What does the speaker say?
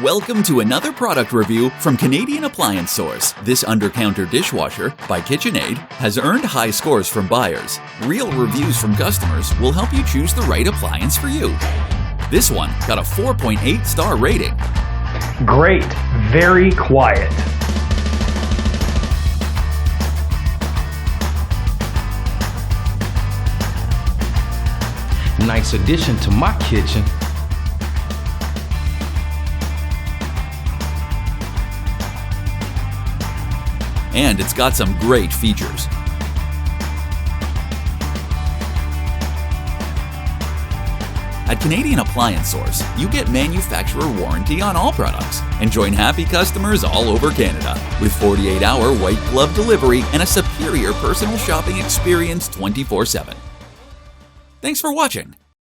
Welcome to another product review from Canadian Appliance Source. This Undercounter Dishwasher by KitchenAid has earned high scores from buyers. Real reviews from customers will help you choose the right appliance for you. This one got a 4.8 star rating. Great, very quiet. Nice addition to my kitchen. And it's got some great features. At Canadian Appliance Source, you get manufacturer warranty on all products and join happy customers all over Canada with 48-hour white glove delivery and a superior personal shopping experience 24/7. Thanks for watching.